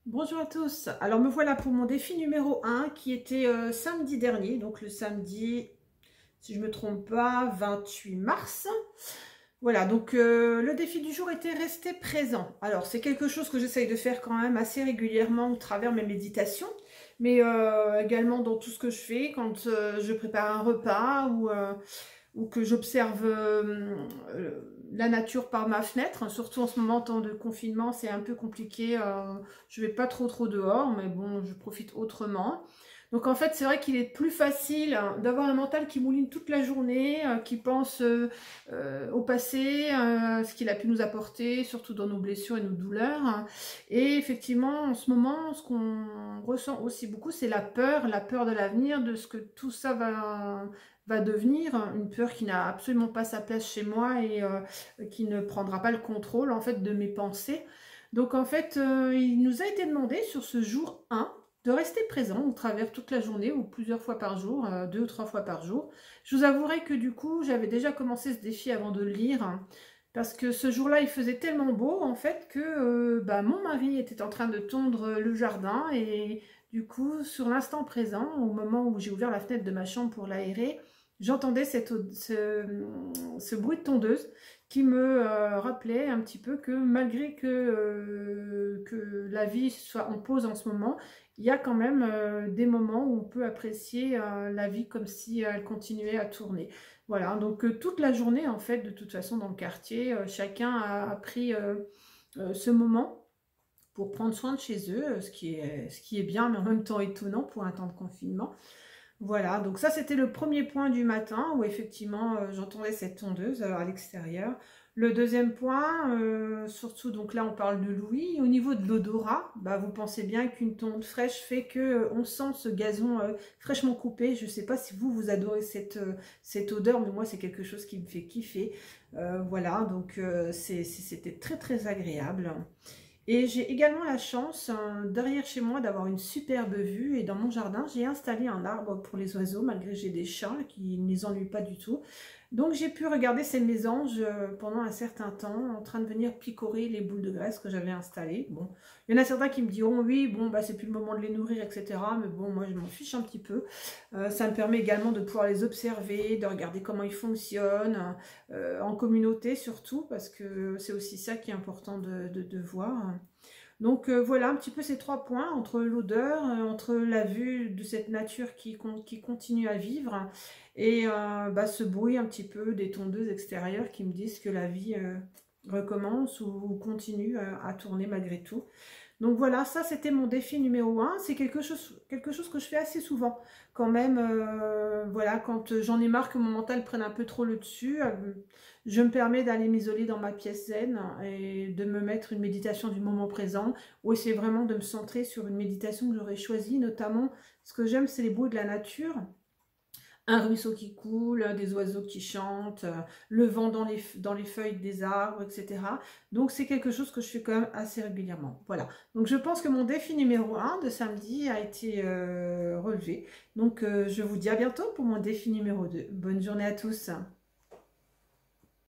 Bonjour à tous, alors me voilà pour mon défi numéro 1 qui était samedi dernier, donc le samedi, si je ne me trompe pas, 28 mars. Voilà, donc le défi du jour était rester présent. Alors c'est quelque chose que j'essaye de faire quand même assez régulièrement au travers de mes méditations, mais également dans tout ce que je fais, quand je prépare un repas ou que j'observe la nature par ma fenêtre, surtout en ce moment, en temps de confinement, c'est un peu compliqué, je vais pas trop dehors, mais bon, je profite autrement. Donc en fait, c'est vrai qu'il est plus facile d'avoir un mental qui mouline toute la journée, qui pense au passé, ce qu'il a pu nous apporter, surtout dans nos blessures et nos douleurs. Et effectivement, en ce moment, ce qu'on ressent aussi beaucoup, c'est la peur de l'avenir, de ce que tout ça va devenir, une peur qui n'a absolument pas sa place chez moi et qui ne prendra pas le contrôle en fait de mes pensées. Donc en fait, il nous a été demandé sur ce jour 1 de rester présent au travers toute la journée ou plusieurs fois par jour, 2 ou 3 fois par jour. Je vous avouerai que du coup, j'avais déjà commencé ce défi avant de le lire, parce que ce jour-là, il faisait tellement beau en fait que mon mari était en train de tondre le jardin et du coup, sur l'instant présent, au moment où j'ai ouvert la fenêtre de ma chambre pour l'aérer, j'entendais ce bruit de tondeuse qui me rappelait un petit peu que malgré que la vie soit en pause en ce moment, il y a quand même des moments où on peut apprécier la vie comme si elle continuait à tourner. Voilà, donc toute la journée en fait, de toute façon dans le quartier, chacun a pris ce moment pour prendre soin de chez eux, ce qui est bien mais en même temps étonnant pour un temps de confinement. Voilà, donc ça c'était le premier point du matin où effectivement j'entendais cette tondeuse à l'extérieur. Le deuxième point, surtout donc là on parle de l'ouïe, au niveau de l'odorat, bah, vous pensez bien qu'une tonde fraîche fait que on sent ce gazon fraîchement coupé. Je ne sais pas si vous adorez cette odeur, mais moi c'est quelque chose qui me fait kiffer. Voilà, donc c'était très agréable. Et j'ai également la chance, derrière chez moi, d'avoir une superbe vue. Et dans mon jardin, j'ai installé un arbre pour les oiseaux, malgré que j'ai des chats qui ne les ennuient pas du tout. Donc j'ai pu regarder ces mésanges pendant un certain temps, en train de venir picorer les boules de graisse que j'avais installées. Bon, il y en a certains qui me diront, oui, bon, bah, c'est plus le moment de les nourrir, etc. Mais bon, moi, je m'en fiche un petit peu. Ça me permet également de pouvoir les observer, de regarder comment ils fonctionnent, en communauté surtout, parce que c'est aussi ça qui est important de voir. Donc voilà un petit peu ces 3 points, entre l'odeur, entre la vue de cette nature qui continue à vivre, et ce bruit un petit peu des tondeuses extérieures qui me disent que la vie recommence ou continue à tourner malgré tout. Donc voilà, ça c'était mon défi numéro 1. C'est quelque chose que je fais assez souvent. Quand même, voilà, quand j'en ai marre que mon mental prenne un peu trop le dessus, je me permets d'aller m'isoler dans ma pièce zen et de me mettre une méditation du moment présent, ou essayer vraiment de me centrer sur une méditation que j'aurais choisie. Notamment, ce que j'aime, c'est les bruits de la nature, un ruisseau qui coule, des oiseaux qui chantent, le vent dans les feuilles des arbres, etc. Donc c'est quelque chose que je fais quand même assez régulièrement. Voilà. Donc je pense que mon défi numéro 1 de samedi a été relevé. Donc je vous dis à bientôt pour mon défi numéro 2. Bonne journée à tous.